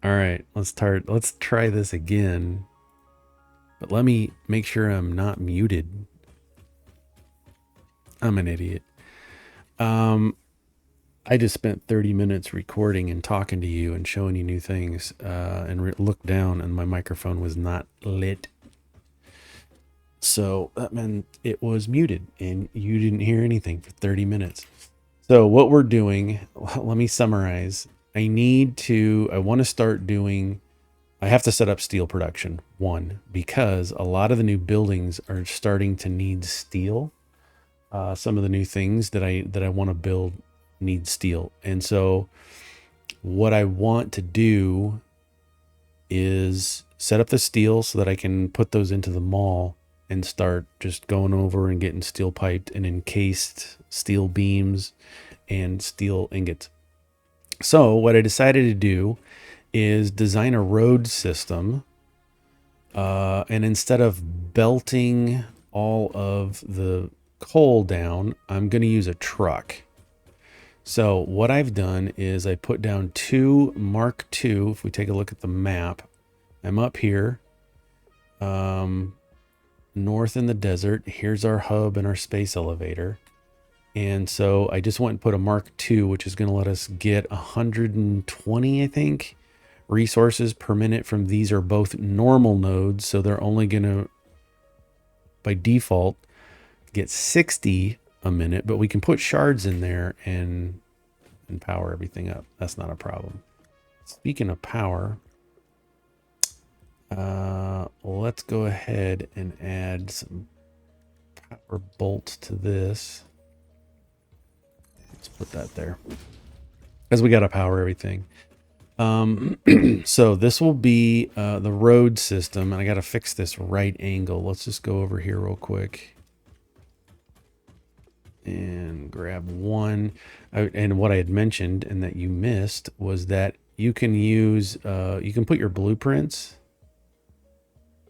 All right, let's try this again. But let me make sure I'm not muted. I'm an idiot. Um, I just spent 30 minutes recording and talking to you and showing you new things, and looked down and my microphone was not lit. So that meant it was muted and you didn't hear anything for 30 minutes. So what we're doing, let me summarize. I want to start doing, I have to set up steel production, one, because a lot of the new buildings are starting to need steel. Some of the new things that I want to build need steel. And so what I want to do is set up the steel so that I can put those into the mall and start just going over and getting steel piped and encased steel beams and steel ingots. So what I decided to do is design a road system, and instead of belting all of the coal down, I'm going to use a truck. So what I've done is I put down two Mark II. If we take a look at the map, I'm up here, north in the desert. Here's our hub and our space elevator. And so I just went and put a Mark II, which is going to let us get 120, I think, resources per minute from these. Are both normal nodes. So they're only going to, by default, get 60 a minute, but we can put shards in there and power everything up. That's not a problem. Speaking of power, let's go ahead and add some power bolts to this. Let's put that there because we got to power everything. So this will be the road system, and I got to fix this right angle. Let's just go over here real quick and grab one. And what I had mentioned and that you missed was that you can use, you can put your blueprints.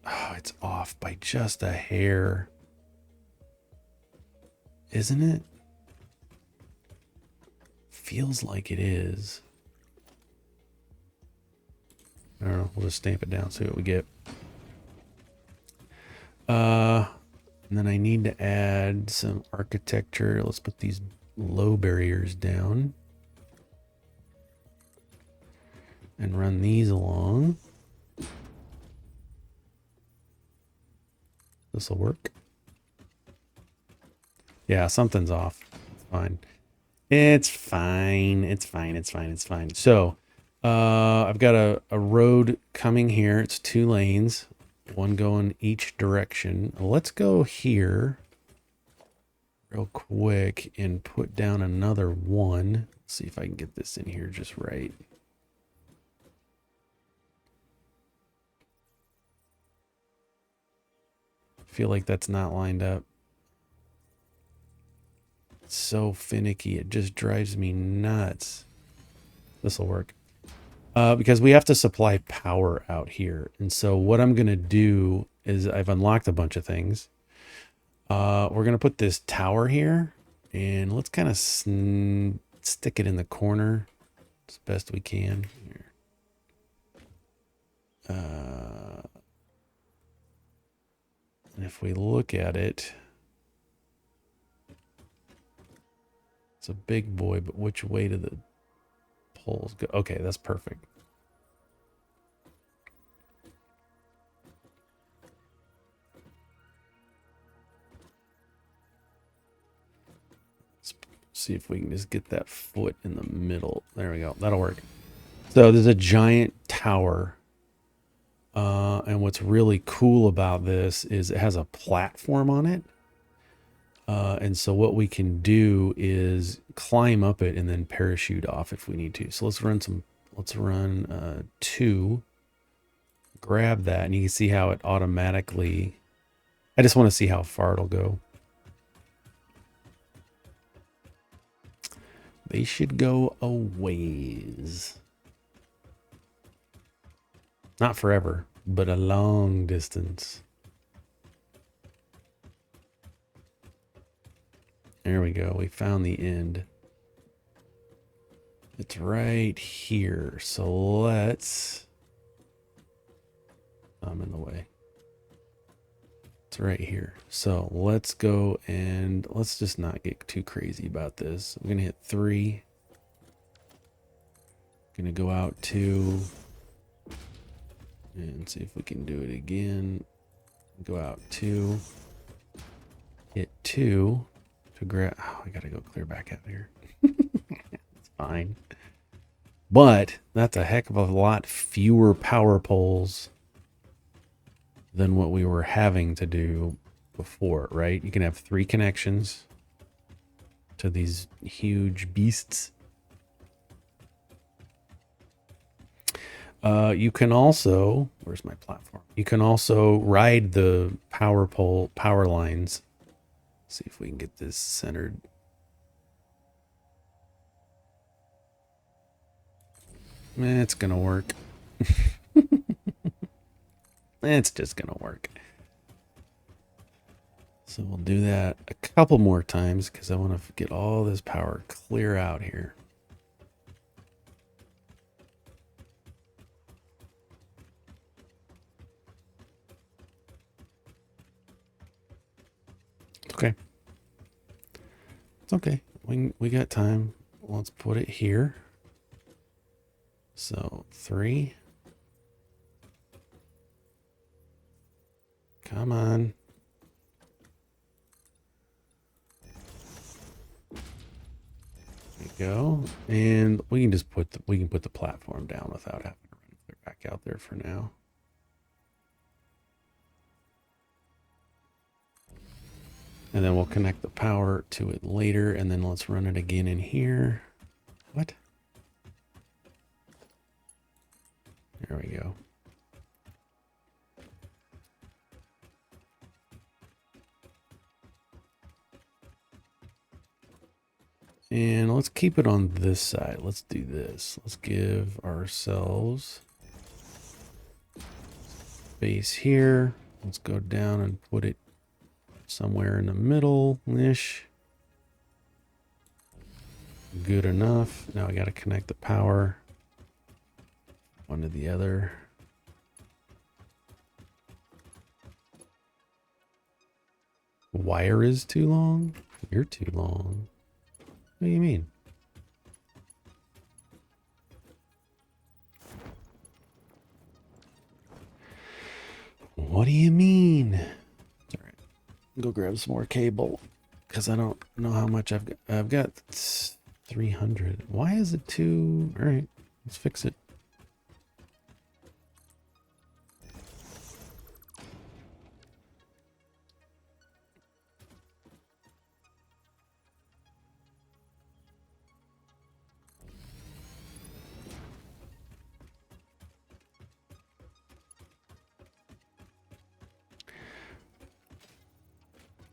Oh, it's off by just a hair. Isn't it? Feels like it is. I don't know. We'll just stamp it down, see what we get. And then I need to add some architecture. Let's put these low barriers down and run these along. This will work. Yeah, something's off. It's fine. It's fine. It's fine. It's fine. It's fine. So I've got a road coming here. It's 2 lanes, one going each direction. Let's go here real quick and put down another one. Let's see if I can get this in here just right. I feel like that's not lined up. It's so finicky. It just drives me nuts. This will work. Because we have to supply power out here. And so what I'm going to do is I've unlocked a bunch of things. We're going to put this tower here, and let's kind of stick it in the corner as best we can. Here. And if we look at it, it's a big boy, but which way do the poles go? Okay, that's perfect. Let's see if we can just get that foot in the middle. There we go. That'll work. So there's a giant tower. And what's really cool about this is it has a platform on it. And so what we can do is climb up it and then parachute off if we need to. So let's run 2, grab that, and you can see how it automatically, I just want to see how far it'll go. They should go a ways. Not forever, but a long distance. There we go. We found the end. It's right here. So let's... I'm in the way. It's right here. So let's go and let's just not get too crazy about this. I'm going to hit 3. Going to go out 2. And see if we can do it again. Go out 2. Hit 2 to grab... Oh, I got to go clear back out here. It's fine. But that's a heck of a lot fewer power poles than what we were having to do before, right? You can have 3 connections to these huge beasts. You can also, where's my platform? You can also ride the power lines. See if we can get this centered. It's gonna work. It's just gonna work. So we'll do that a couple more times because I want to get all this power clear out here. Okay. It's okay. We got time. Let's put it here. So 3. Come on. There we go. And we can just put the platform down without having to run clear back out there for now. And then we'll connect the power to it later, and then let's run it again in here. What? There we go. And let's keep it on this side. Let's do this. Let's give ourselves space here. Let's go down and put it somewhere in the middle-ish. Good enough. Now I got to connect the power one to the other. Wire is too long? You're too long. What do you mean? What do you mean? All right. Go grab some more cable because I don't know how much I've got. I've got 300. Why is it too? All right, let's fix it.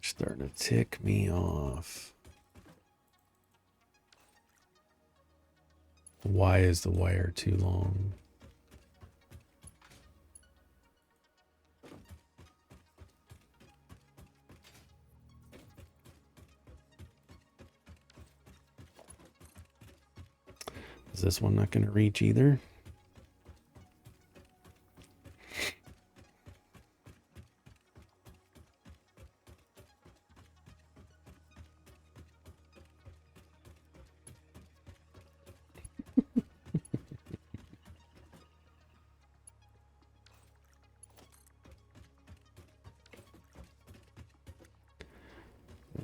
Starting to tick me off. Why is the wire too long? Is this one not going to reach either?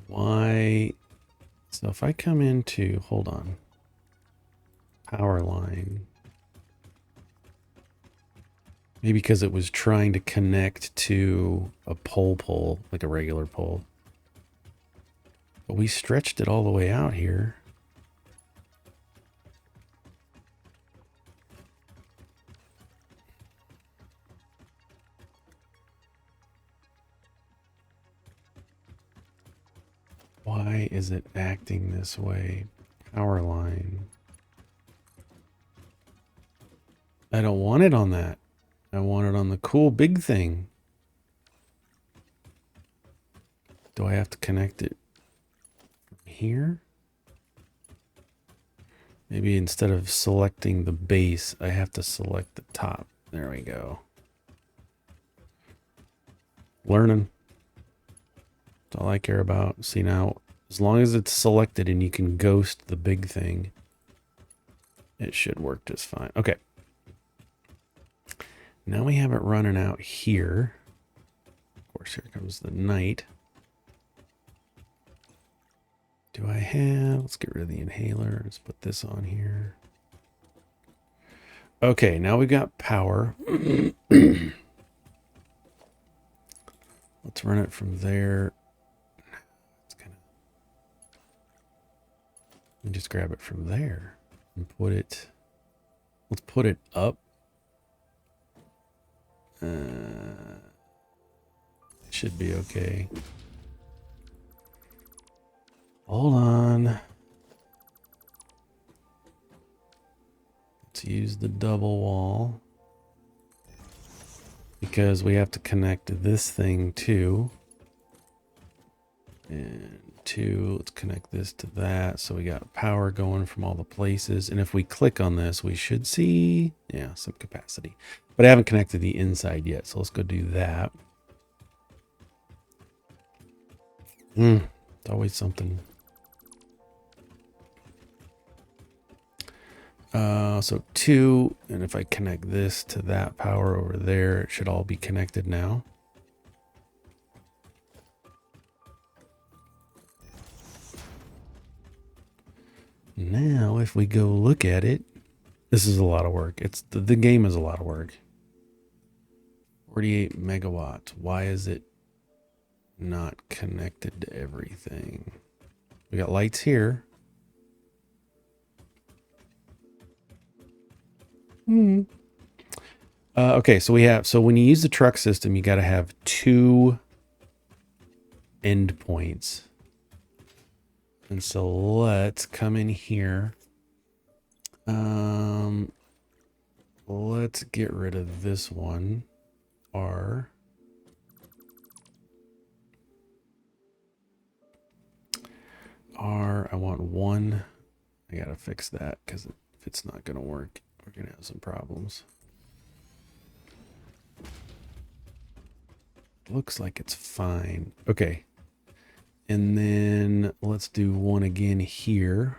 Why? So if I come into, hold on, power line, maybe because it was trying to connect to a pole, like a regular pole. But we stretched it all the way out here. Why is it acting this way? Power line. I don't want it on that. I want it on the cool big thing. Do I have to connect it from here? Maybe instead of selecting the base, I have to select the top. There we go. Learning. That's all I care about. See now, as long as it's selected and you can ghost the big thing, it should work just fine. Okay. Now we have it running out here. Of course, here comes the night. Do I have... Let's get rid of the inhaler. Let's put this on here. Okay, now we've got power. Let's run it from there. It's kind of... Let me just grab it from there and put it... Let's put it up. It should be okay. Hold on. Let's use the double wall. Because we have to connect this thing too. And let's connect this to that. So we got power going from all the places. And if we click on this, we should see, yeah, some capacity. But I haven't connected the inside yet. So let's go do that. It's always something. So 2, and if I connect this to that power over there, it should all be connected now. Now, if we go look at it, this is a lot of work. It's the game is a lot of work. 48 megawatts. Why is it not connected to everything? We got lights here. Okay, so when you use the truck system, you got to have 2 endpoints. And so let's come in here. Let's get rid of this one. R. I want 1. I got to fix that because if it's not going to work, we're going to have some problems. Looks like it's fine. Okay. And then let's do 1 again here.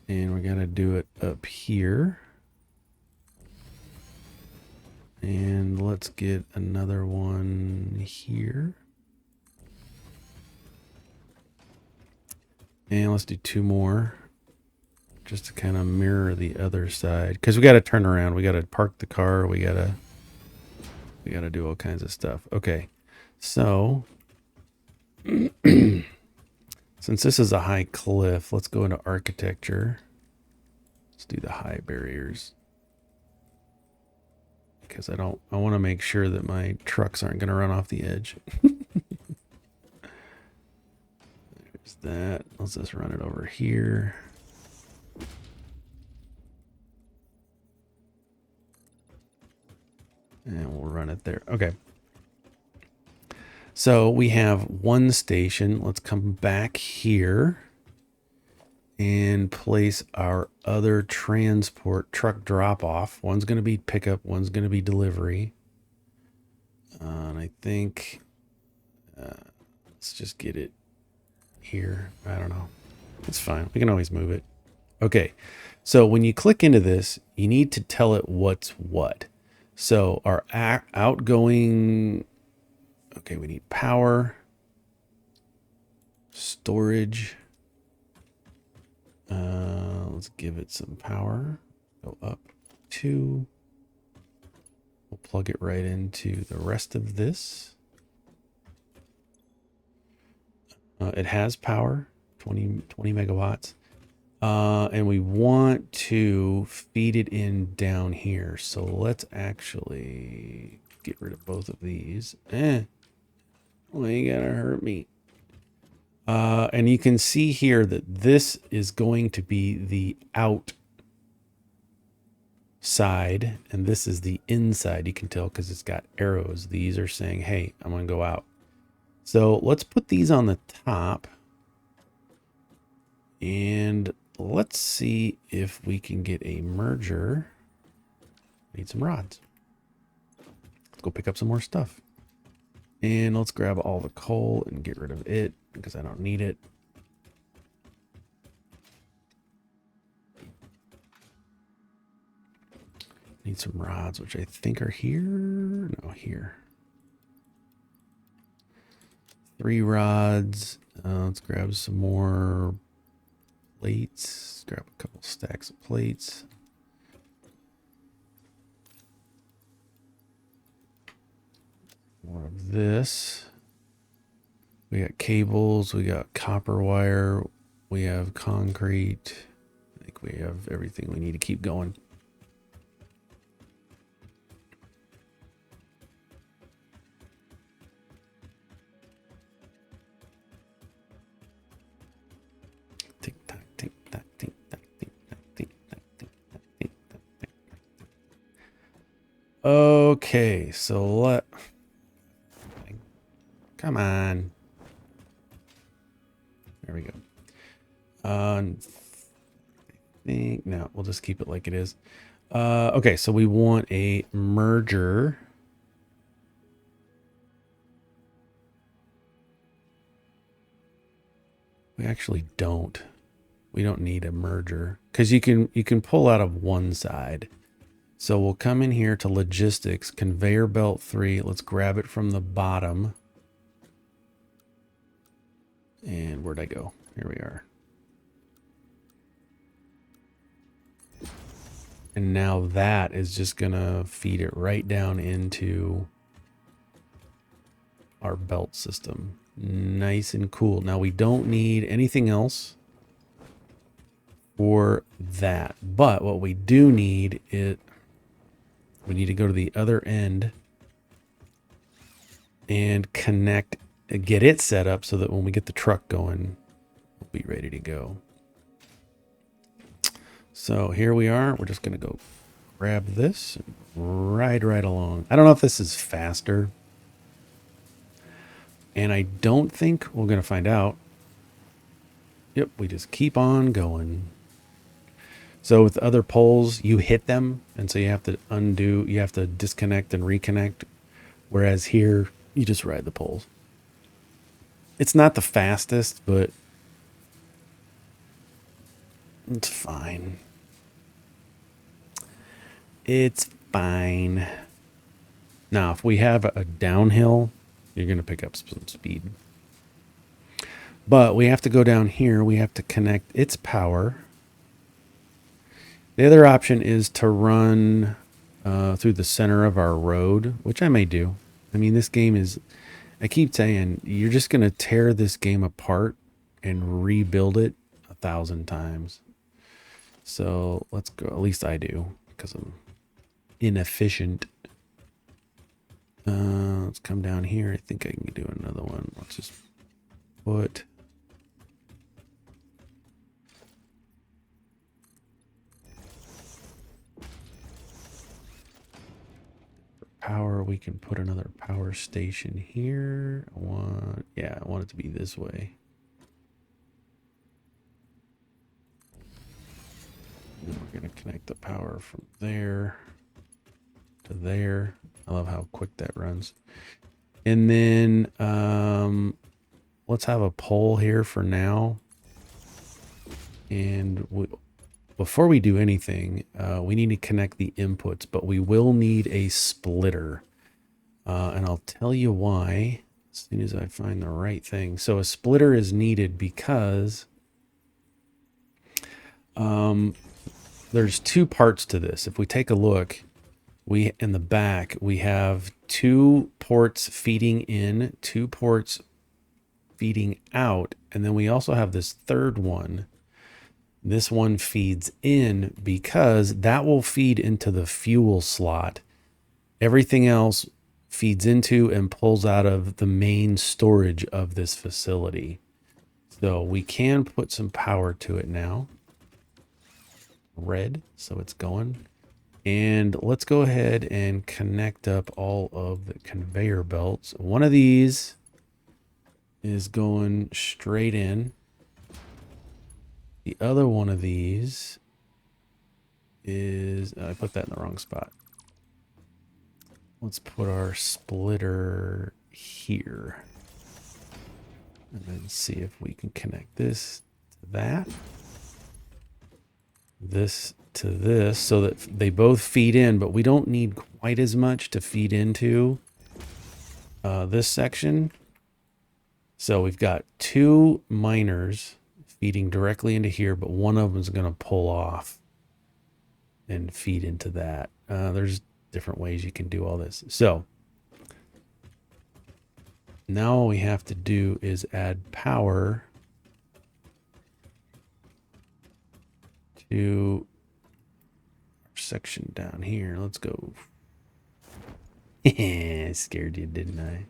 And we're going to do it up here. And let's get another one here. And let's do 2 more. Just to kind of mirror the other side. Because we got to turn around. We got to park the car. We got to do all kinds of stuff. Okay. So, since this is a high cliff, let's go into architecture. Let's do the high barriers. Because I want to make sure that my trucks aren't going to run off the edge. There's that. Let's just run it over here. And we'll run it there. Okay. So we have 1 station. Let's come back here and place our other transport truck drop off. One's going to be pickup. One's going to be delivery. And I think let's just get it here. I don't know. It's fine. We can always move it. Okay. So when you click into this, you need to tell it what's what. So our outgoing... Okay, we need power, storage. Let's give it some power. Go up 2. We'll plug it right into the rest of this. It has power, 20 megawatts. And we want to feed it in down here. So let's actually get rid of both of these. Well, you gotta hurt me. And you can see here that this is going to be the out side, and this is the inside. You can tell because it's got arrows. These are saying, hey, I'm gonna go out. So let's put these on the top. And let's see if we can get a merger. Need some rods. Let's go pick up some more stuff. And let's grab all the coal and get rid of it because I don't need it. Need some rods, which I think are here. No, here. 3 rods. Let's grab some more plates. Grab a couple stacks of plates. More of this. We got cables. We got copper wire. We have concrete. I think we have everything we need to keep going. Okay, so come on. There we go. I think, no, we'll just keep it like it is. Okay, so we want a merger. We actually don't. We don't need a merger because you can pull out of one side. So we'll come in here to logistics, conveyor belt 3. Let's grab it from the bottom. And where'd I go? Here we are. And now that is just going to feed it right down into our belt system. Nice and cool. Now we don't need anything else for that. But what we do need is we need to go to the other end and connect, get it set up so that when we get the truck going, we'll be ready to go. So here we are. We're just going to go grab this and ride right along. I don't know if this is faster. And I don't think we're going to find out. Yep, we just keep on going. So with other poles, you hit them, and so you have to undo, you have to disconnect and reconnect. Whereas here, you just ride the poles. It's not the fastest, but it's fine. It's fine. Now, if we have a downhill, you're going to pick up some speed. But we have to go down here. We have to connect its power. The other option is to run through the center of our road, which I may do. I mean, this game is, I keep saying, you're just going to tear this game apart and rebuild it 1,000 times. So let's go, at least I do, because I'm inefficient. Let's come down here. I think I can do another one. Let's just put power. We can put another power station here. I want it to be this way. And we're going to connect the power from there to there. I love how quick that runs. And then let's have a pole here for now. And before we do anything, we need to connect the inputs, but we will need a splitter. And I'll tell you why as soon as I find the right thing. So a splitter is needed because there's 2 parts to this. If we take a look, in the back, we have 2 ports feeding in, 2 ports feeding out, and then we also have this third one. This one feeds in because that will feed into the fuel slot. Everything else feeds into and pulls out of the main storage of this facility. So we can put some power to it now. Red, so it's going. And let's go ahead and connect up all of the conveyor belts. One of these is going straight in. The other one of these is, I put that in the wrong spot. Let's put our splitter here. And then see if we can connect this to that. This to this so that they both feed in, but we don't need quite as much to feed into this section. So we've got two miners feeding directly into here, but one of them is going to pull off and feed into that. There's different ways you can do all this. So now all we have to do is add power to our section down here. Let's go. Scared you, didn't I?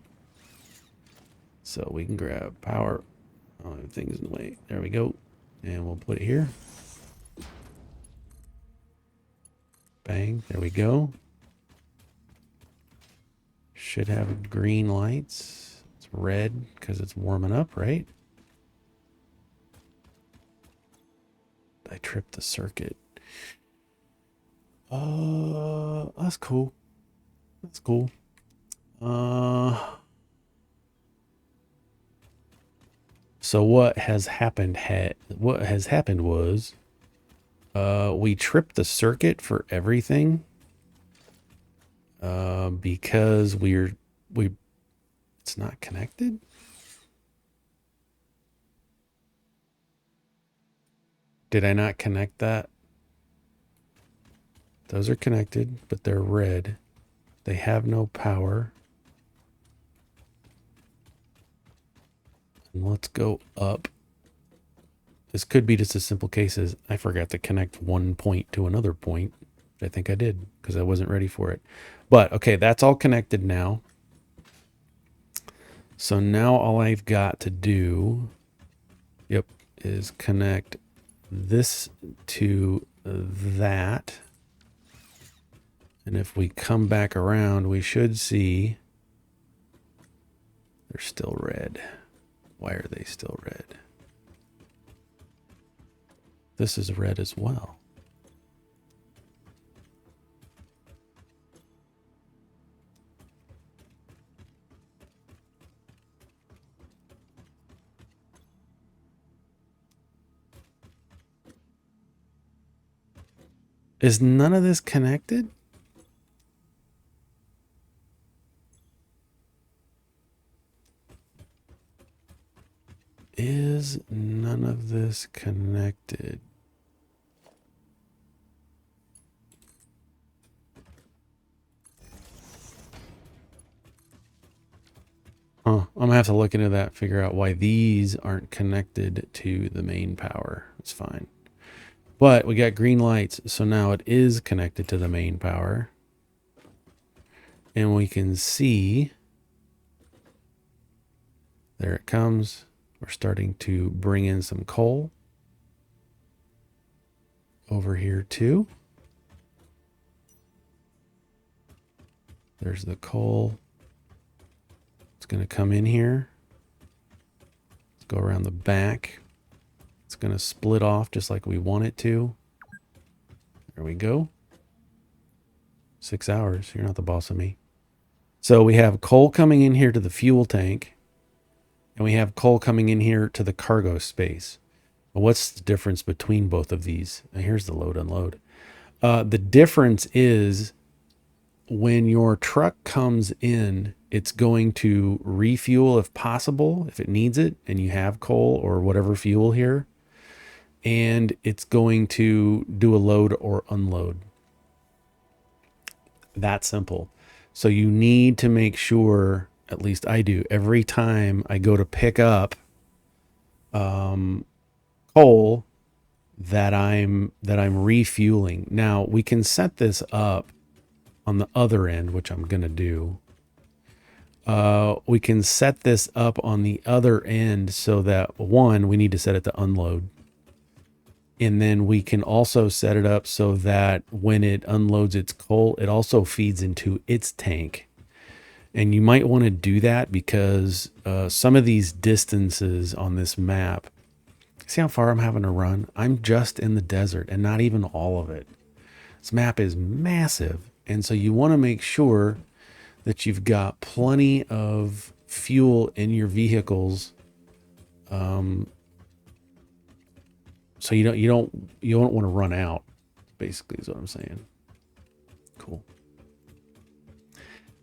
So we can grab power. Oh, everything's in the way. There we go. And we'll put it here. Bang. There we go. Should have green lights. It's red because it's warming up, right? I tripped the circuit. That's cool. That's cool. So what has happened was we tripped the circuit for everything because it's not connected. Did I not connect that? Those are connected, but they're red. They have no power. And let's go up. This could be just as simple case as I forgot to connect one point to another point. I think I did because I wasn't ready for it. But okay, that's all connected now. So now all I've got to do, is connect this to that. And if we come back around, we should see they're still red. Why are they still red? This is red as well. Is none of this connected? Is none of this connected? I'm gonna have to look into that, figure out why these aren't connected to the main power. That's fine. But we got green lights, so now it is connected to the main power. And we can see, there it comes. We're starting to bring in some coal over here too. There's the coal. It's going to come in here. Let's go around the back. It's going to split off just like we want it to. There we go. 6 hours. You're not the boss of me. So we have coal coming in here to the fuel tank. And we have coal coming in here to the cargo space. What's the difference between both of these? Now here's the load unload. The difference is when your truck comes in, it's going to refuel if possible, if it needs it, and you have coal or whatever fuel here. And it's going to do a load or unload. That simple. So you need to make sure, at least I do, every time I go to pick up coal, that I'm refueling. Now we can set this up on the other end, which I'm gonna do. We can set this up on the other end so that one, we need to set it to unload. And then we can also set it up so that when it unloads its coal, it also feeds into its tank. And you might want to do that because some of these distances on this map, See how far I'm having to run? I'm just in the desert and not even all of it. This map is massive. And so you want to make sure that you've got plenty of fuel in your vehicles. So you don't want to run out, basically is what I'm saying. Cool.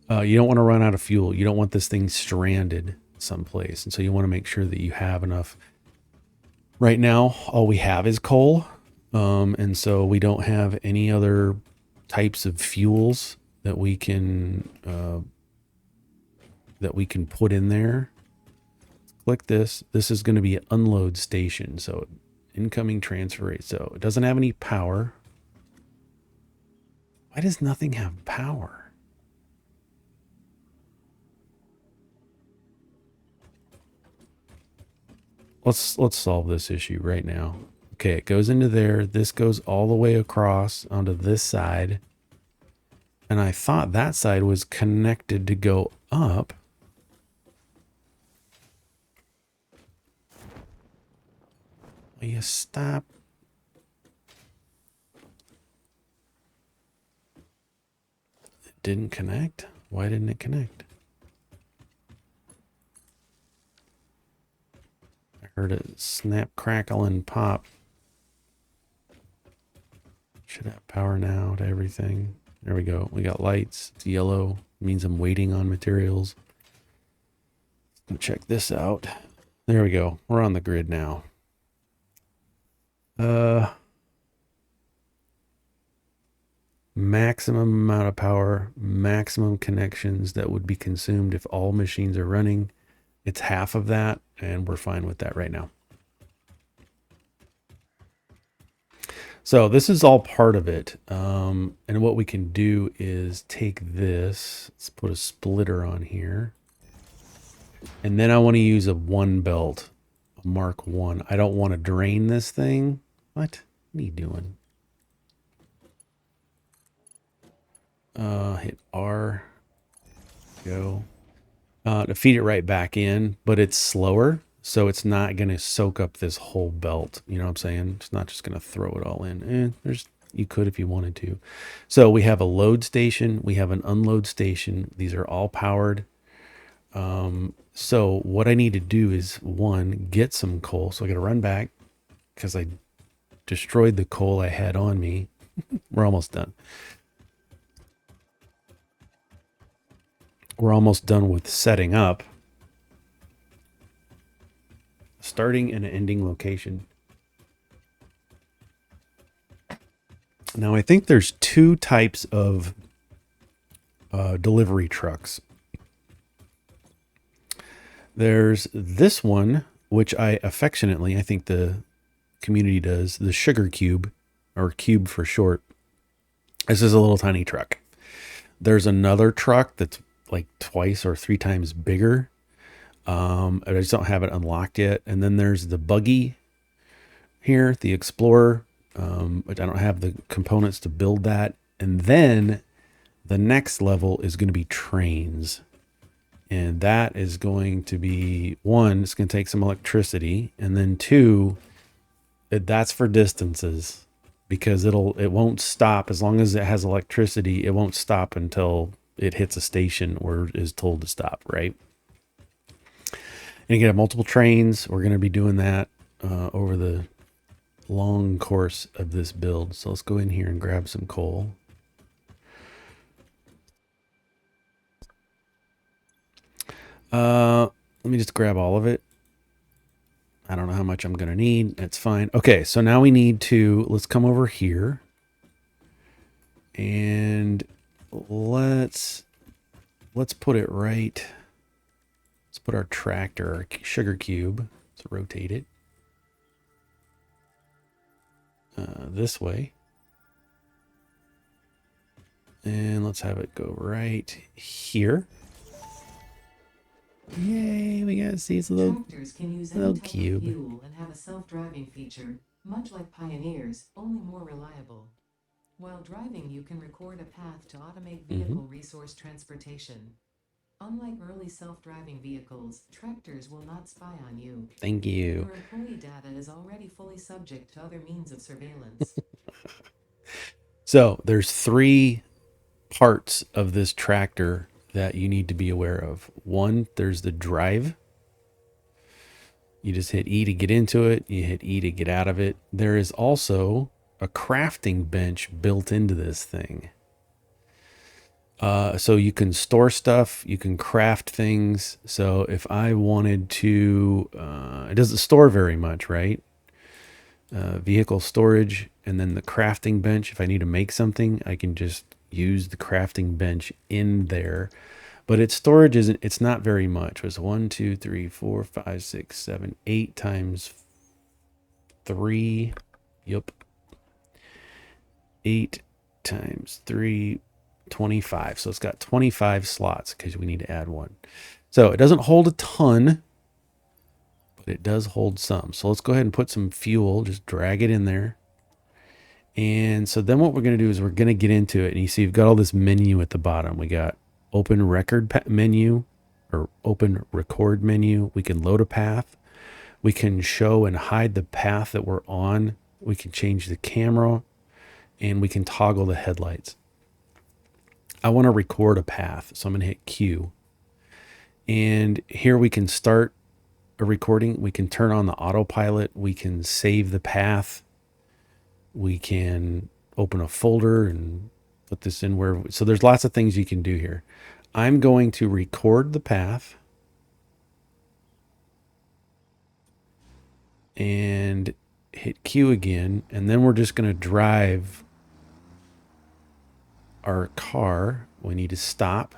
You don't want to run out of fuel. You don't want this thing stranded someplace. And so you want to make sure that you have enough. Right now, all we have is coal. And so we don't have any other types of fuels that we can put in there. Click this. This is going to be an unload station. So incoming transfer rate. So it doesn't have any power. Why does nothing have power? Let's solve this issue right now. Okay, it goes into there. This goes all the way across onto this side. And I thought that side was connected to go up. Will you stop? It didn't connect? Why didn't it connect? I heard it snap, crackle, and pop. Should have power now to everything. There we go. We got lights. It's yellow. It means I'm waiting on materials. Check this out. There we go. We're on the grid now. Maximum amount of power, maximum connections that would be consumed if all machines are running. It's half of that, and we're fine with that right now. So this is all part of it. And what we can do is take this, let's put a splitter on here. And then I want to use a one belt, a Mark 1. I don't want to drain this thing. What are you doing? Hit R, go. To feed it right back in, but it's slower. So it's not going to soak up this whole belt. You know what I'm saying? It's not just going to throw it all in. You could if you wanted to. So we have a load station. We have an unload station. These are all powered. So what I need to do is, one, get some coal. So I got to run back because I destroyed the coal I had on me. We're almost done. We're almost done with setting up. Starting and ending location. Now, I think there's two types of delivery trucks. There's this one, which I think the community does, the sugar cube, or cube for short. This is a little tiny truck. There's another truck that's like twice or three times bigger. I just don't have it unlocked yet. And then there's the buggy here, the Explorer, but I don't have the components to build that. And then the next level is going to be trains. And that is going to be, one, it's going to take some electricity. And then two, that's for distances, because it won't stop as long as it has electricity. It won't stop until it hits a station or is told to stop, right? And you can have multiple trains. We're going to be doing that over the long course of this build. So let's go in here and grab some coal. Let me just grab all of it. I don't know how much I'm going to need. That's fine. Okay, so now we need to, let's come over here. And let's put it right. Let's put our tractor, our sugar cube. Let's rotate it this way. And let's have it go right here. Yay, we got to see this little cube. Fuel and have a self-driving feature, much like Pioneers, only more reliable. While driving, you can record a path to automate vehicle resource transportation. Unlike early self-driving vehicles, tractors will not spy on you. Thank you. Your employee data is already fully subject to other means of surveillance. So there's three parts of this tractor that you need to be aware of. One, there's the drive. You just hit E to get into it. You hit E to get out of it. There is also a crafting bench built into this thing. So you can store stuff, you can craft things. So if I wanted to, it doesn't store very much, right? Vehicle storage, and then the crafting bench. If I need to make something, I can just use the crafting bench in there. But its storage isn't, it's not very much. It was 1, 2, 3, 4, 5, 6, 7, 8 times 3. Yep. 8 times 3, 25. So it's got 25 slots because we need to add one. So it doesn't hold a ton, but it does hold some. So let's go ahead and put some fuel, just drag it in there. And so then what we're going to do is we're going to get into it. And you see, you've got all this menu at the bottom. We got open record menu or open record menu. We can load a path. We can show and hide the path that we're on. We can change the camera and we can toggle the headlights. I want to record a path. So I'm going to hit Q. And here we can start a recording. We can turn on the autopilot. We can save the path. We can open a folder and put this in where. So there's lots of things you can do here. I'm going to record the path. And hit Q again. And then we're just going to drive our car. We need to stop.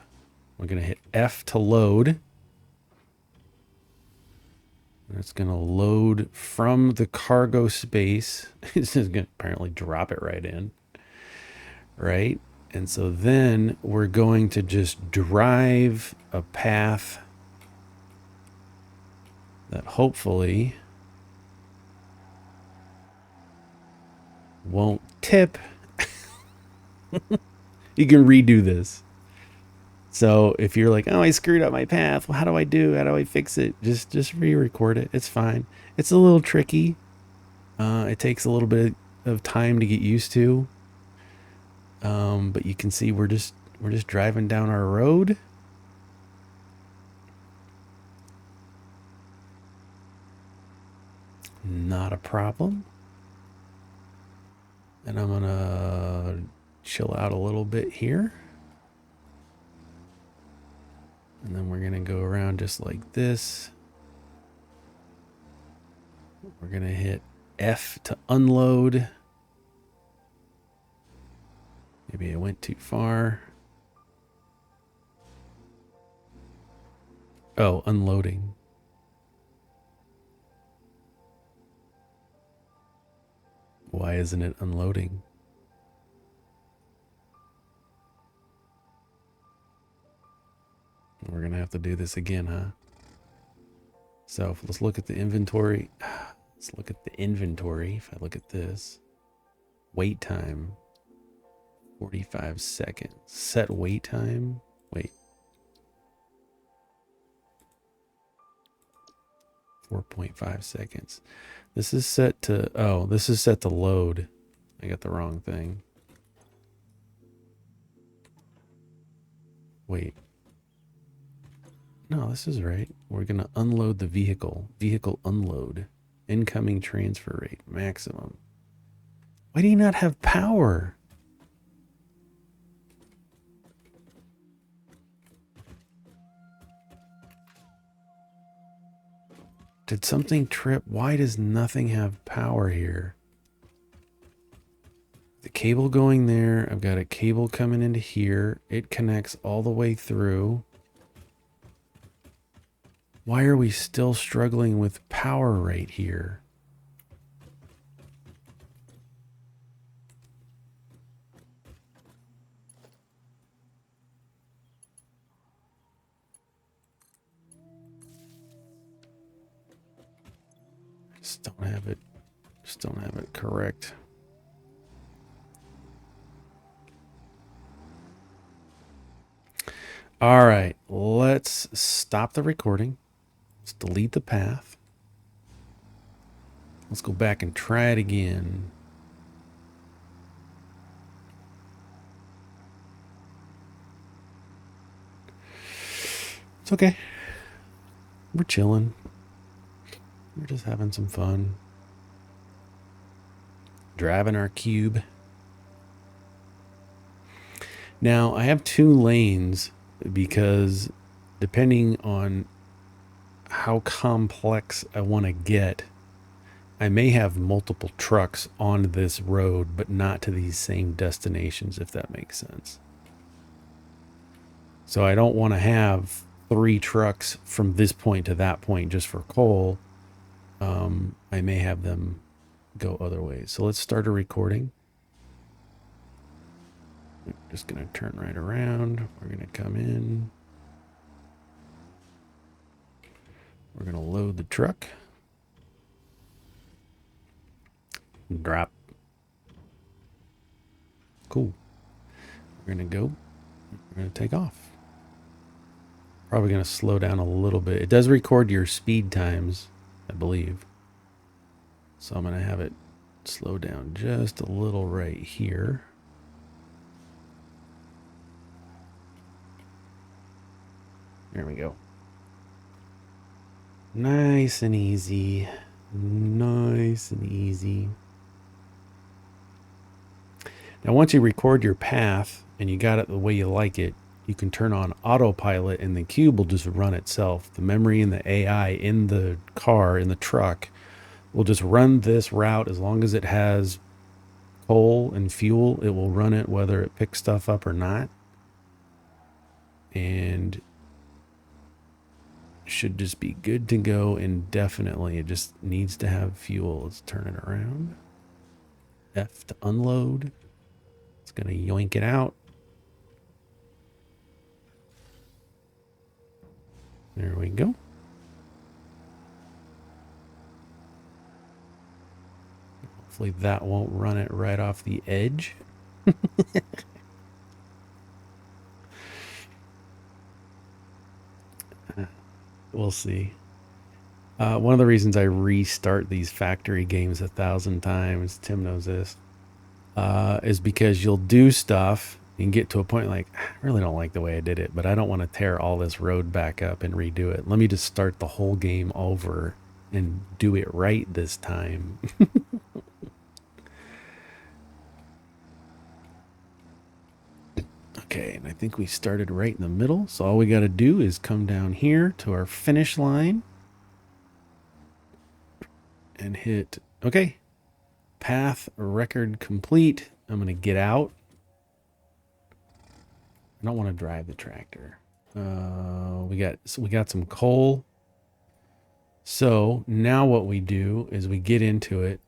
We're going to hit F to load. And it's going to load from the cargo space. It's just going to apparently drop it right in. Right? And so then we're going to just drive a path that hopefully won't tip. You can redo this. So if you're like, oh, I screwed up my path, well, how do I fix it? Just re-record it. It's fine. It's a little tricky. It takes a little bit of time to get used to. But you can see we're just driving down our road. Not a problem. And I'm gonna chill out a little bit here. And then we're gonna go around just like this. We're gonna hit F to unload. Maybe I went too far. Oh, unloading. Why isn't it unloading? We're going to have to do this again, huh? So let's look at the inventory. Let's look at the inventory. If I look at this, wait time, 45 seconds. Set wait time. Wait. 4.5 seconds. This is set to, oh, this is set to load. I got the wrong thing. Wait. No, this is right. We're going to unload the vehicle. Vehicle unload. Incoming transfer rate. Maximum. Why do you not have power? Did something trip? Why does nothing have power here? The cable going there. I've got a cable coming into here. It connects all the way through. Why are we still struggling with power right here? Just don't have it. Just don't have it correct. All right, let's stop the recording. Let's delete the path. Let's go back and try it again. It's okay. We're chilling. We're just having some fun. Driving our cube. Now, I have 2 lanes because depending on how complex I want to get, I may have multiple trucks on this road, but not to these same destinations, if that makes sense. So I don't want to have 3 trucks from this point to that point just for coal. I may have them go other ways. So let's start a recording. We're just going to turn right around. We're going to come in. We're going to load the truck. Drop. Cool. We're going to go. We're going to take off. Probably going to slow down a little bit. It does record your speed times, I believe. So I'm going to have it slow down just a little right here. There we go. Nice and easy. Nice and easy. Now, once you record your path and you got it the way you like it, you can turn on autopilot and the cube will just run itself. The memory and the AI in the car, in the truck, will just run this route as long as it has coal and fuel. It will run it whether it picks stuff up or not. And should just be good to go indefinitely. It just needs to have fuel. Let's turn it around. F to unload. It's going to yoink it out. There we go. Hopefully that won't run it right off the edge. We'll see. One of the reasons I restart these factory games 1,000 times, Tim knows this, is because you'll do stuff and get to a point like, I really don't like the way I did it, but I don't want to tear all this road back up and redo it. Let me just start the whole game over and do it right this time. Okay, and I think we started right in the middle. So all we got to do is come down here to our finish line and hit, okay, path record complete. I'm going to get out. I don't want to drive the tractor. We got some coal. So now what we do is we get into it,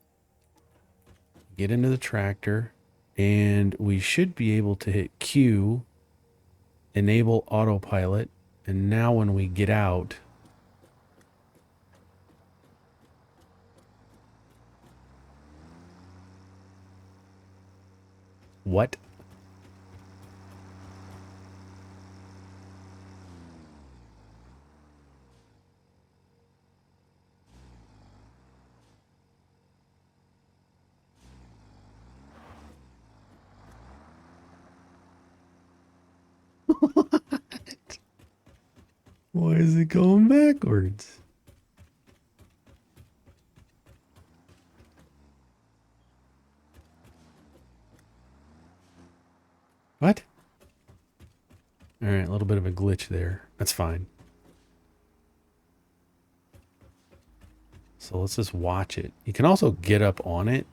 get into the tractor, and we should be able to hit Q, enable autopilot. And now when we get out, what? Why is it going backwards? What? All right, a little bit of a glitch there. That's fine. So let's just watch it. You can also get up on it.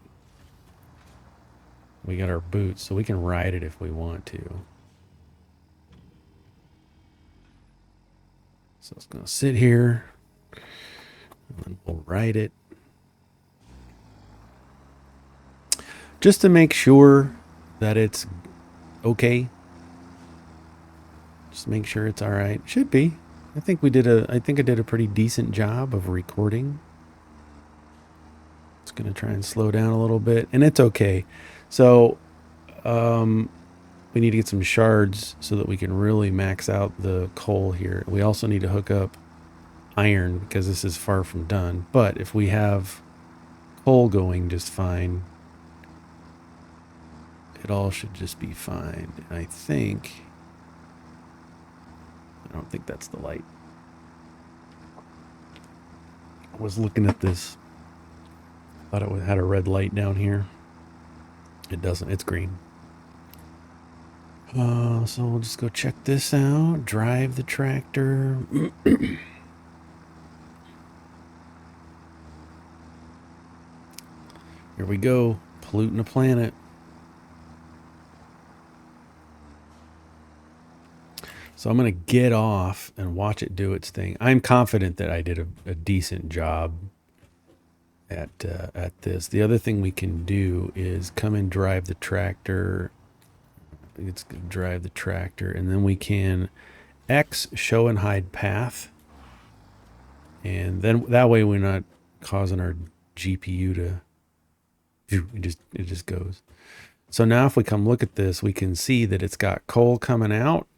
We got our boots, so we can ride it if we want to. So it's going to sit here, and then we'll ride it. Just to make sure that it's okay. Just make sure it's all right. Should be. I think I did a pretty decent job of recording. It's going to try and slow down a little bit, and it's okay. So, we need to get some shards so that we can really max out the coal here. We also need to hook up iron because this is far from done. But if we have coal going just fine, it all should just be fine. And I don't think that's the light. I was looking at this. Thought it had a red light down here. It doesn't. It's green. So we'll just go check this out. Drive the tractor. Here we go. Polluting the planet. So I'm going to get off and watch it do its thing. I'm confident that I did a decent job at this. The other thing we can do is come and drive the tractor. It's going to drive the tractor, and then we can X show and hide path. And then that way we're not causing our GPU to it just goes. So now if we come look at this, we can see that it's got coal coming out,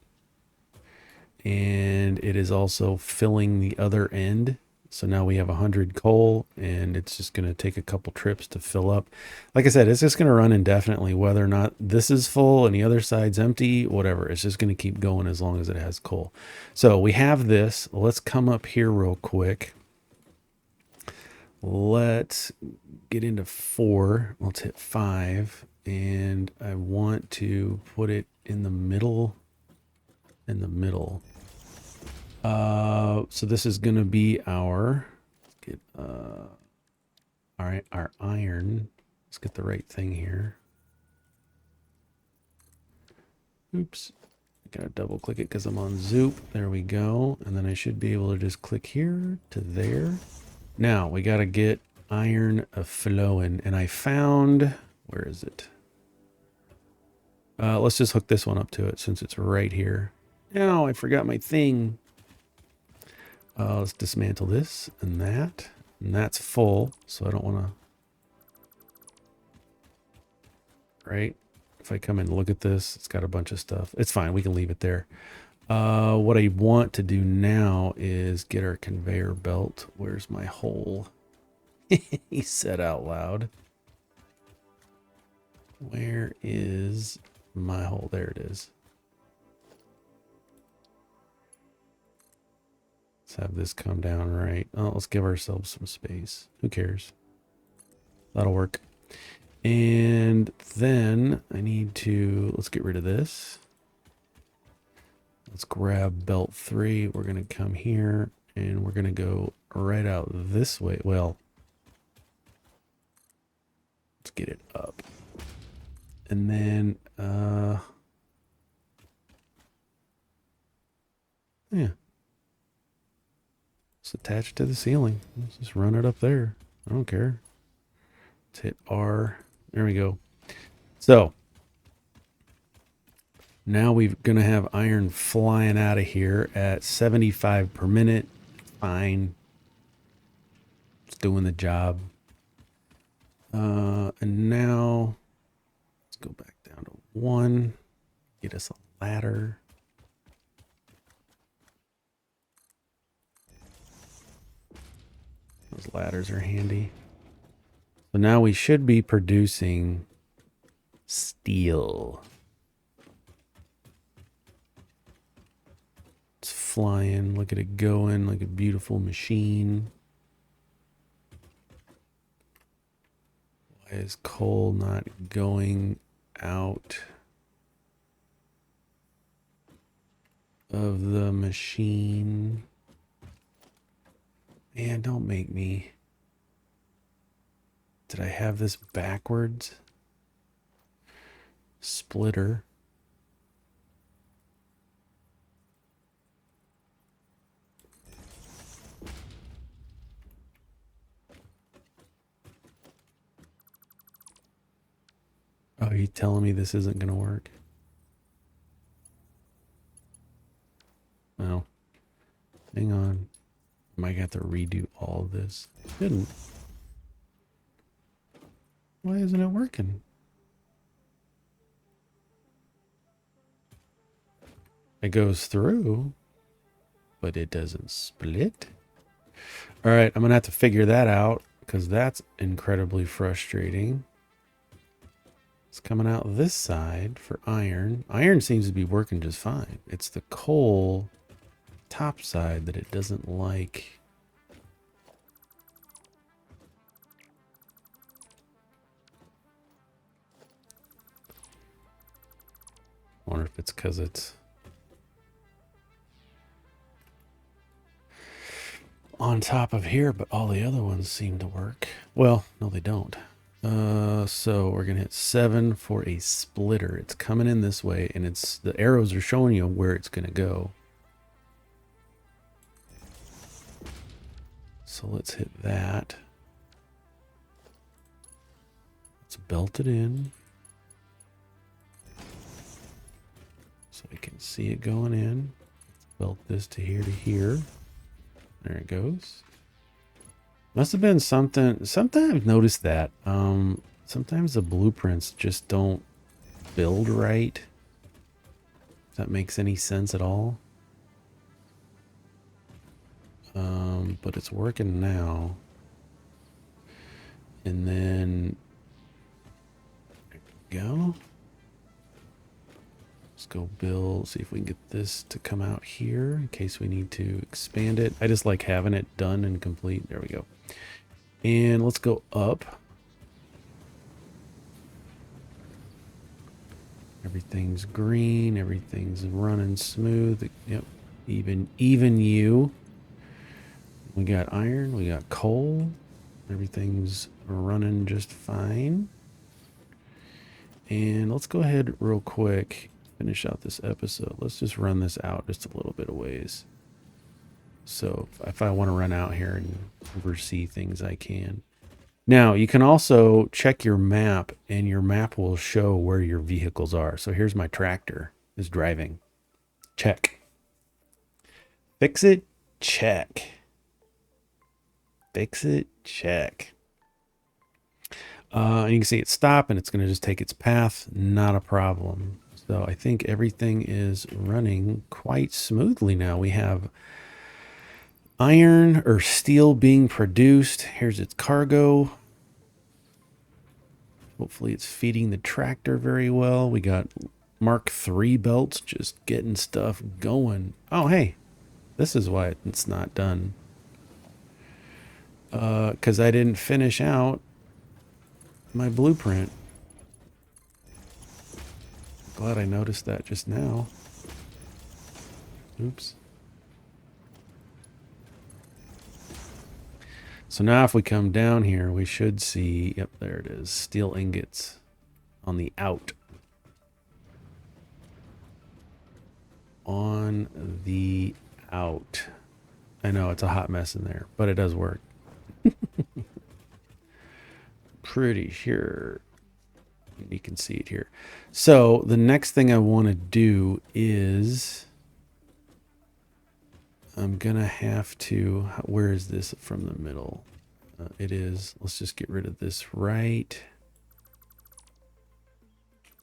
and it is also filling the other end. So now we have 100 coal, and it's just going to take a couple trips to fill up. Like I said, it's just going to run indefinitely, whether or not this is full and the other side's empty, whatever. It's just going to keep going as long as it has coal. So we have this. Let's come up here real quick. Let's get into 4. Let's hit 5. And I want to put it in the middle. So this is going to be our, all right, our iron. Let's get the right thing here. Oops. Gotta double click it because I'm on Zoop. There we go. And then I should be able to just click here to there. Now we got to get iron flowing. And I found, where is it? Let's just hook this one up to it since it's right here. Now I forgot my thing. Let's dismantle this and that. And that's full, so I don't want to... Right? If I come and look at this, it's got a bunch of stuff. It's fine. We can leave it there. What I want to do now is get our conveyor belt. Where's my hole? He said out loud. Where is my hole? There it is. Let's have this come down right. Oh, let's give ourselves some space. Who cares? That'll work. And then I need to, let's get rid of this. Let's grab belt 3. We're going to come here and we're going to go right out this way. Well, let's get it up. And then, yeah. It's attached to the ceiling. Let's just run it up there. I don't care. Let's hit R. There we go. So now we're going to have iron flying out of here at 75 per minute. Fine. It's doing the job. And now let's go back down to 1. Get us a ladder. Those ladders are handy. So now we should be producing steel. It's flying. Look at it going like a beautiful machine. Why is coal not going out of the machine? Man, don't make me. Did I have this backwards? Splitter. Oh, are you telling me this isn't going to work? Well, hang on. I might have to redo all of this. Didn't. Why isn't it working? It goes through, but it doesn't split. All right, I'm going to have to figure that out because that's incredibly frustrating. It's coming out this side for iron. Iron seems to be working just fine. It's the coal top side that it doesn't like. I wonder if it's because it's on top of here, but all the other ones seem to work. Well, no, they don't. So we're gonna hit 7 for a splitter. It's coming in this way, and it's the arrows are showing you where it's gonna go. So let's hit that. Let's belt it in so we can see it going in. Let's belt this to here. There it goes. Must have been something I've noticed that sometimes the blueprints just don't build right. If that makes any sense at all. But it's working now. And then there we go. Let's go build, see if we can get this to come out here in case we need to expand it. I just like having it done and complete. There we go. And let's go up. Everything's green. Everything's running smooth. Yep. Even you. We got iron. We got coal. Everything's running just fine. And let's go ahead real quick. Finish out this episode. Let's just run this out just a little bit of ways. So if I want to run out here and oversee things, I can. Now, you can also check your map, and your map will show where your vehicles are. So here's my tractor is driving. Check. Fix it. Check. Fix it. Check. And you can see it stop, and it's going to just take its path. Not a problem. So I think everything is running quite smoothly now. We have iron or steel being produced. Here's its cargo. Hopefully it's feeding the tractor very well. We got Mark III belts just getting stuff going. Oh, hey, this is why it's not done. Because I didn't finish out my blueprint. Glad I noticed that just now. Oops. So now if we come down here, we should see, yep, there it is, steel ingots on the out. On the out. I know it's a hot mess in there, but it does work. Pretty sure you can see it here. So the next thing I want to do is I'm gonna have to, where is this from the middle? It is, let's just get rid of this right.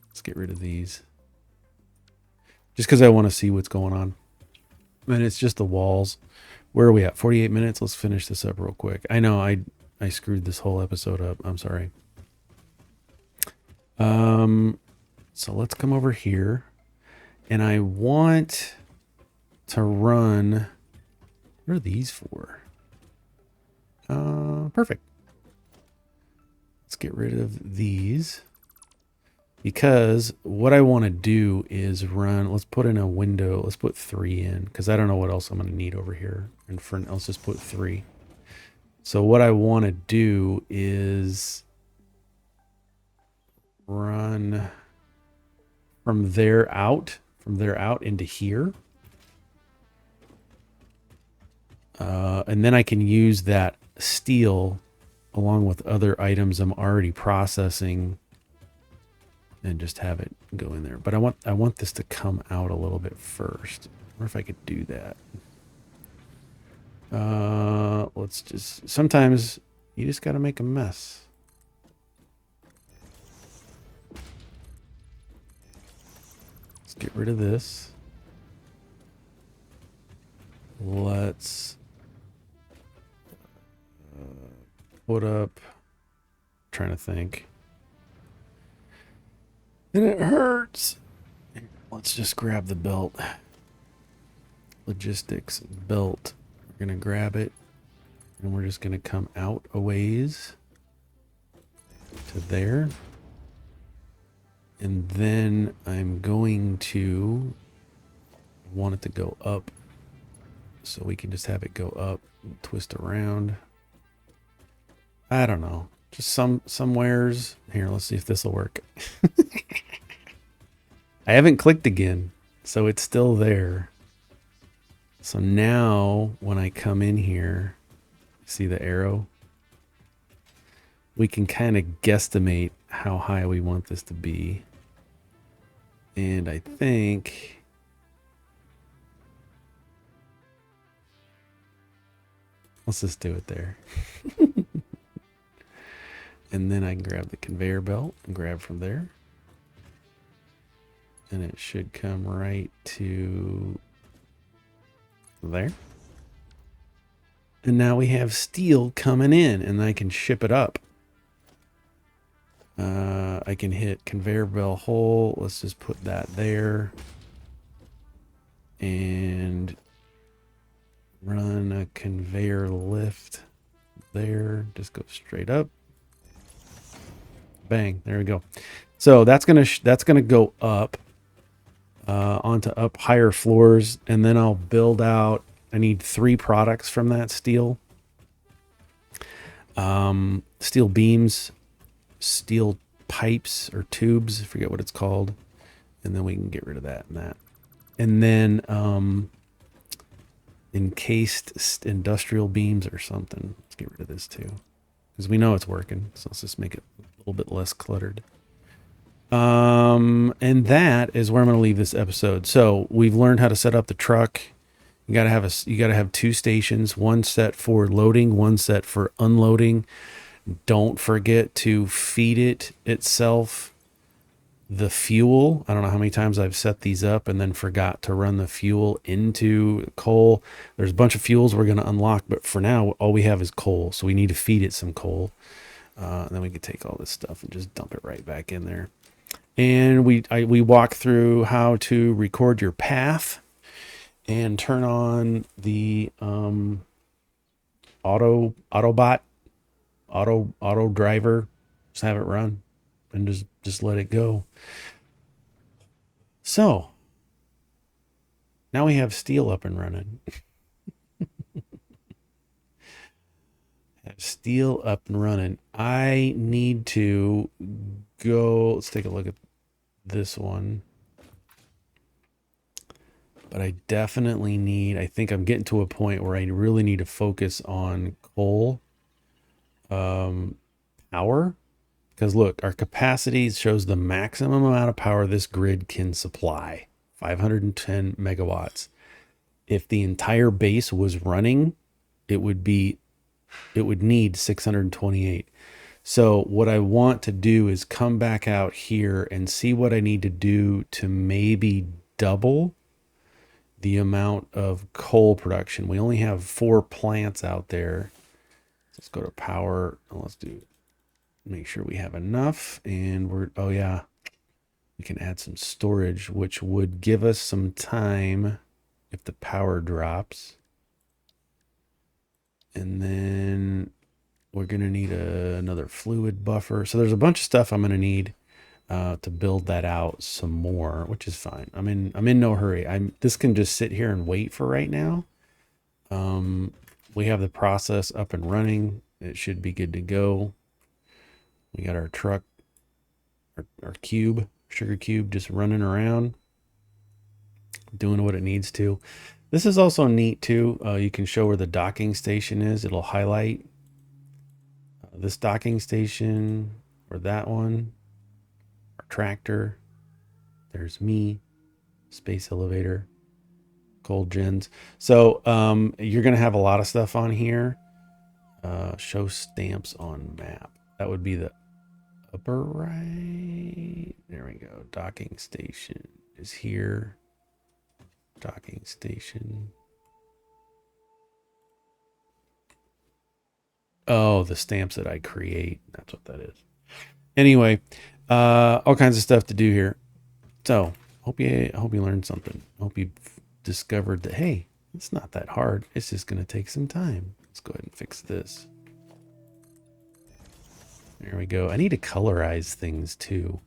Let's get rid of these. Just because I want to see what's going on. And it's just the walls. Where are we at? 48 minutes. Let's finish this up real quick. I know I screwed this whole episode up. I'm sorry. So let's come over here. And I want to run, what are these for? Perfect. Let's get rid of these. Because what I want to do is run, let's put in a window, let's put 3 in, because I don't know what else I'm going to need over here. And for, let's just put 3. So what I want to do is run from there out into here. And then I can use that steel along with other items I'm already processing and just have it go in there. But I want this to come out a little bit first. I wonder if I could do that. Let's just, sometimes you just got to make a mess. Let's get rid of this. Let's put up, trying to think. And it hurts. Let's just grab the belt. Logistics belt. We're going to grab it. And we're just going to come out a ways to there. And then I'm going to want it to go up. So we can just have it go up and twist around. I don't know. Just somewheres. Here, let's see if this will work. I haven't clicked again, so it's still there. So now when I come in here, see the arrow? We can kind of guesstimate how high we want this to be. And I think let's just do it there. And then I can grab the conveyor belt and grab from there. And it should come right to there. And now we have steel coming in and I can ship it up. I can hit conveyor belt hole. Let's just put that there. And run a conveyor lift there. Just go straight up. Bang. There we go. So that's gonna go up onto up higher floors, and then I'll build out. I need 3 products from that steel. Steel beams, steel pipes or tubes, I forget what it's called. And then we can get rid of that and that. And then encased industrial beams or something. Let's get rid of this too, because we know it's working. So let's just make it a little bit less cluttered. And that is where I'm going to leave this episode. So we've learned how to set up the truck. You gotta have 2 stations, one set for loading, one set for unloading. Don't forget to feed it itself the fuel. I don't know how many times I've set these up and then forgot to run the fuel into coal. There's a bunch of fuels we're going to unlock, but for now, all we have is coal. So we need to feed it some coal. And then we can take all this stuff and just dump it right back in there. And we walk through how to record your path and turn on the auto driver. Just have it run and just let it go. So now we have steel up and running. Have steel up and running. I need to go. Let's take a look at this one. But I definitely need, I think I'm getting to a point where I really need to focus on coal power. Because look, our capacity shows the maximum amount of power this grid can supply, 510 megawatts. If the entire base was running, it would need 628. So what I want to do is come back out here and see what I need to do to maybe double the amount of coal production. We only have 4 plants out there. Let's go to power. Let's make sure we have enough. And we can add some storage, which would give us some time if the power drops. And then we're going to need another fluid buffer. So there's a bunch of stuff I'm going to need to build that out some more, which is fine. I'm in no hurry. This can just sit here and wait for right now. We have the process up and running. It should be good to go. We got our truck, our sugar cube just running around, doing what it needs to. This is also neat too. You can show where the docking station is. It'll highlight this docking station or that one. Our tractor. There's me. Space elevator. Gold gens. So you're going to have a lot of stuff on here. Show stamps on map. That would be the upper right. There we go. Docking station is here. Docking station. Oh, the stamps that I create. That's what that is. Anyway, all kinds of stuff to do here. So I hope you learned something. Hope you discovered that, hey, it's not that hard. It's just going to take some time. Let's go ahead and fix this. There we go. I need to colorize things too.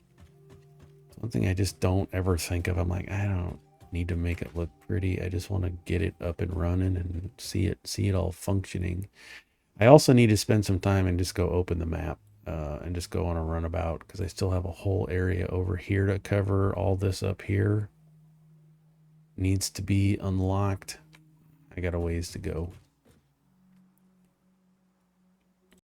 One thing I just don't ever think of. I'm like, I don't need to make it look pretty. I just want to get it up and running and see it all functioning. I also need to spend some time and just go open the map and just go on a runabout because I still have a whole area over here to cover. All this up here needs to be unlocked. I got a ways to go.